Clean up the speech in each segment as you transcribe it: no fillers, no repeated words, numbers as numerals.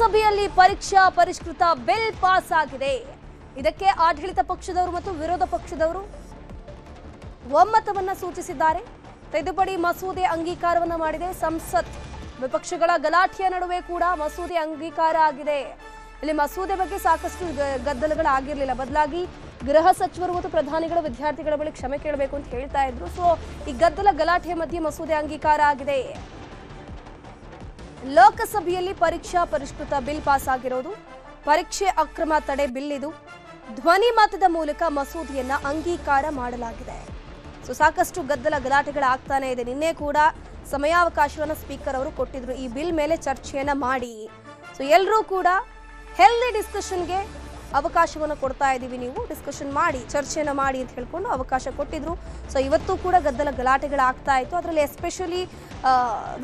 ಲೋಕಸಭೆಯಲ್ಲಿ ಪರೀಕ್ಷಾ ಪರಿಷ್ಕೃತ ಬಿಲ್ ಪಾಸ್ ಆಗಿದೆ. ಇದಕ್ಕೆ ಆಡಳಿತ ಪಕ್ಷದವರು ಮತ್ತು ವಿರೋಧ ಪಕ್ಷದವರು ಒಮ್ಮತವನ್ನ ಸೂಚಿಸಿದ್ದಾರೆ. ತಿದ್ದುಪಡಿ ಮಸೂದೆ ಅಂಗೀಕಾರವನ್ನ ಮಾಡಿದೆ ಸಂಸತ್. ವಿಪಕ್ಷಗಳ ಗಲಾಟೆಯ ನಡುವೆ ಕೂಡ ಮಸೂದೆ ಅಂಗೀಕಾರ ಆಗಿದೆ. ಇಲ್ಲಿ ಮಸೂದೆ ಬಗ್ಗೆ ಸಾಕಷ್ಟು ಗದ್ದಲಗಳಾಗಿರಲಿಲ್ಲ. ಬದಲಾಗಿ ಗೃಹ ಸಚಿವರು ಮತ್ತು ಪ್ರಧಾನಿಗಳು ವಿದ್ಯಾರ್ಥಿಗಳ ಬಳಿ ಕ್ಷಮೆ ಕೇಳಬೇಕು ಅಂತ ಹೇಳ್ತಾ ಇದ್ರು. ಸೊ ಈ ಗಲಾಟೆಯ ಮಧ್ಯೆ ಮಸೂದೆ ಅಂಗೀಕಾರ ಆಗಿದೆ. ಲೋಕಸಭೆಯಲ್ಲಿ ಪರೀಕ್ಷಾ ಪರಿಷ್ಕೃತ ಬಿಲ್ ಪಾಸ್ ಆಗಿರೋದು. ಪರೀಕ್ಷೆ ಅಕ್ರಮ ತಡೆ ಬಿಲ್ ಇದು. ಧ್ವನಿ ಮತದ ಮೂಲಕ ಮಸೂದೆಯನ್ನ ಅಂಗೀಕಾರ ಮಾಡಲಾಗಿದೆ. ಸೊ ಸಾಕಷ್ಟು ಗಲಾಟೆಗಳಾಗ್ತಾನೆ ಇದೆ. ನಿನ್ನೆ ಕೂಡ ಸಮಯಾವಕಾಶವನ್ನು ಸ್ಪೀಕರ್ ಅವರು ಕೊಟ್ಟಿದ್ರು ಈ ಬಿಲ್ ಮೇಲೆ ಚರ್ಚೆಯನ್ನ ಮಾಡಿ. ಸೊ ಎಲ್ಲರೂ ಕೂಡ ಹೆಲ್ದಿ ಡಿಸ್ಕಷನ್ಗೆ ಅವಕಾಶವನ್ನು ಕೊಡ್ತಾ ಇದ್ದೀವಿ, ನೀವು ಡಿಸ್ಕಷನ್ ಮಾಡಿ ಚರ್ಚೆಯನ್ನು ಮಾಡಿ ಅಂತ ಹೇಳ್ಕೊಂಡು ಅವಕಾಶ ಕೊಟ್ಟಿದ್ರು. ಸೊ ಇವತ್ತು ಕೂಡ ಗಲಾಟೆಗಳಾಗ್ತಾ ಇತ್ತು. ಅದರಲ್ಲಿ ಎಸ್ಪೆಷಲಿ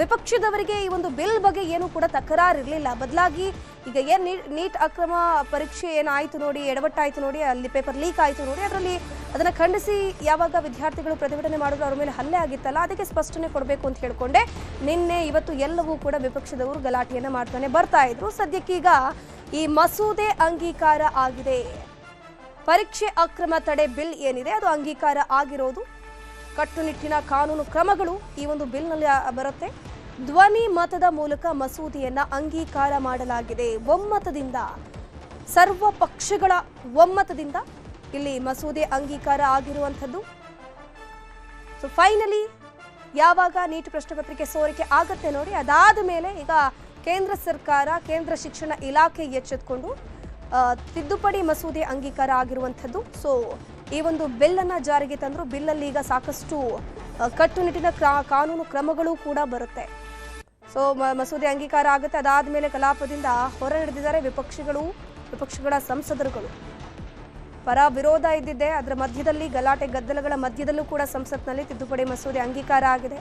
ವಿಪಕ್ಷದವರಿಗೆ ಈ ಒಂದು ಬಿಲ್ ಬಗ್ಗೆ ಏನು ಕೂಡ ತಕರಾರಿರಲಿಲ್ಲ. ಬದಲಾಗಿ ಈಗ ಏನು ನೀಟ್ ಅಕ್ರಮ ಪರೀಕ್ಷೆ ಏನಾಯಿತು ನೋಡಿ, ಎಡವಟ್ಟಾಯಿತು ನೋಡಿ, ಅಲ್ಲಿ ಪೇಪರ್ ಲೀಕ್ ಆಯಿತು ನೋಡಿ, ಅದರಲ್ಲಿ ಅದನ್ನು ಖಂಡಿಸಿ ಯಾವಾಗ ವಿದ್ಯಾರ್ಥಿಗಳು ಪ್ರತಿಭಟನೆ ಮಾಡಿದ್ರು ಅವ್ರ ಮೇಲೆ ಹಲ್ಲೆ ಆಗಿತ್ತಲ್ಲ, ಅದಕ್ಕೆ ಸ್ಪಷ್ಟನೆ ಕೊಡಬೇಕು ಅಂತ ಹೇಳ್ಕೊಂಡೆ ನಿನ್ನೆ ಇವತ್ತು ಎಲ್ಲವೂ ಕೂಡ ವಿಪಕ್ಷದವರು ಗಲಾಟೆಯನ್ನು ಮಾಡ್ತಾನೆ ಬರ್ತಾ ಇದ್ರು. ಸದ್ಯಕ್ಕೀಗ ಈ ಮಸೂದೆ ಅಂಗೀಕಾರ ಆಗಿದೆ. ಪರೀಕ್ಷೆ ಅಕ್ರಮ ತಡೆ ಬಿಲ್ ಏನಿದೆ ಅದು ಅಂಗೀಕಾರ ಆಗಿರೋದು. ಕಟ್ಟುನಿಟ್ಟಿನ ಕಾನೂನು ಕ್ರಮಗಳು ಈ ಒಂದು ಬಿಲ್ನಲ್ಲಿ ಬರುತ್ತೆ. ಧ್ವನಿ ಮತದ ಮೂಲಕ ಮಸೂದೆಯನ್ನ ಅಂಗೀಕಾರ ಮಾಡಲಾಗಿದೆ. ಒಮ್ಮತದಿಂದ, ಸರ್ವ ಪಕ್ಷಗಳ ಒಮ್ಮತದಿಂದ ಇಲ್ಲಿ ಮಸೂದೆ ಅಂಗೀಕಾರ ಆಗಿರುವಂಥದ್ದು. ಸೊ ಫೈನಲಿ ಯಾವಾಗ ನೀಟ್ ಪ್ರಶ್ನೆ ಪತ್ರಿಕೆ ಸೋರಿಕೆ ಆಗತ್ತೆ ನೋಡಿ, ಅದಾದ ಮೇಲೆ ಈಗ ಕೇಂದ್ರ ಸರ್ಕಾರ, ಕೇಂದ್ರ ಶಿಕ್ಷಣ ಇಲಾಖೆ ಎಚ್ಚೆತ್ತುಕೊಂಡು ತಿದ್ದುಪಡಿ ಮಸೂದೆ ಅಂಗೀಕಾರ ಆಗಿರುವಂಥದ್ದು. ಸೊ ಈ ಒಂದು ಬಿಲ್ ಅನ್ನ ಜಾರಿಗೆ ತಂದ್ರು. ಬಿಲ್ಲಲ್ಲಿ ಈಗ ಸಾಕಷ್ಟು ಕಟ್ಟುನಿಟ್ಟಿನ ಕಾನೂನು ಕ್ರಮಗಳು ಕೂಡ ಬರುತ್ತೆ. ಸೊ ಮಸೂದೆ ಅಂಗೀಕಾರ ಆಗುತ್ತೆ. ಅದಾದ ಮೇಲೆ ಕಲಾಪದಿಂದ ಹೊರ ನಡೆದಿದ್ದಾರೆ ವಿಪಕ್ಷಗಳ ಸಂಸದರುಗಳು. ಪರ ವಿರೋಧ ಇದ್ದಿದೆ, ಅದರ ಮಧ್ಯದಲ್ಲಿ ಗದ್ದಲಗಳ ಮಧ್ಯದಲ್ಲೂ ಕೂಡ ಸಂಸತ್ನಲ್ಲಿ ತಿದ್ದುಪಡಿ ಮಸೂದೆ ಅಂಗೀಕಾರ ಆಗಿದೆ.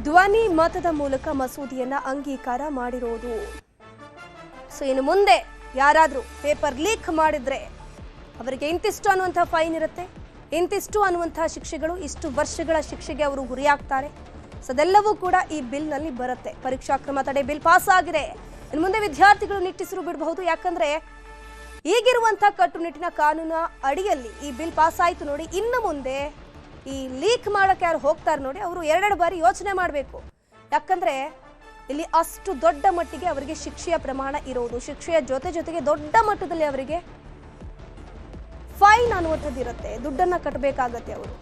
ಧ್ವನಿ ಮತದ ಮೂಲಕ ಮಸೂದೆಯನ್ನ ಅಂಗೀಕಾರ ಮಾಡಿರೋದು. ಸೊ ಇನ್ನು ಮುಂದೆ ಯಾರಾದ್ರೂ ಪೇಪರ್ ಲೀಕ್ ಮಾಡಿದ್ರೆ ಅವರಿಗೆ ಇಂತಿಷ್ಟು ಅನ್ನುವಂಥ ಫೈನ್ ಇರುತ್ತೆ, ಇಂತಿಷ್ಟು ಅನ್ನುವಂಥ ಶಿಕ್ಷೆಗಳು, ಇಷ್ಟು ವರ್ಷಗಳ ಶಿಕ್ಷೆಗೆ ಅವರು ಗುರಿಯಾಗ್ತಾರೆ. ಸೊ ಅದೆಲ್ಲವೂ ಕೂಡ ಈ ಬಿಲ್ನಲ್ಲಿ ಬರುತ್ತೆ. ಪರೀಕ್ಷಾ ಕ್ರಮ ತಡೆ ಬಿಲ್ ಪಾಸ್ ಆಗಿದೆ. ಇನ್ನು ಮುಂದೆ ವಿದ್ಯಾರ್ಥಿಗಳು ನಿಟ್ಟುಸಿರು ಬಿಡಬಹುದು. ಯಾಕಂದ್ರೆ ಈಗಿರುವಂಥ ಕಟ್ಟುನಿಟ್ಟಿನ ಕಾನೂನು ಅಡಿಯಲ್ಲಿ ಈ ಬಿಲ್ ಪಾಸ್ ಆಯಿತು ನೋಡಿ. ಇನ್ನು ಮುಂದೆ ಈ ಲೀಕ್ ಮಾಡಕ್ಕೆ ಯಾರು ಹೋಗ್ತಾರೆ ನೋಡಿ, ಅವರು ಎರಡೆರಡು ಬಾರಿ ಯೋಚನೆ ಮಾಡಬೇಕು. ಯಾಕಂದ್ರೆ ಇಲ್ಲಿ ಅಷ್ಟು ದೊಡ್ಡ ಮಟ್ಟಿಗೆ ಅವರಿಗೆ ಶಿಕ್ಷೆಯ ಪ್ರಮಾಣ ಇರೋದು. ಶಿಕ್ಷೆಯ ಜೊತೆಗೆ ದೊಡ್ಡ ಮಟ್ಟದಲ್ಲಿ ಅವರಿಗೆ ಫೈನ್ ಅನ್ನುವಂಥದ್ದು ಇರುತ್ತೆ, ದುಡ್ಡನ್ನ ಕಟ್ಟಬೇಕಾಗತ್ತೆ ಅವರು.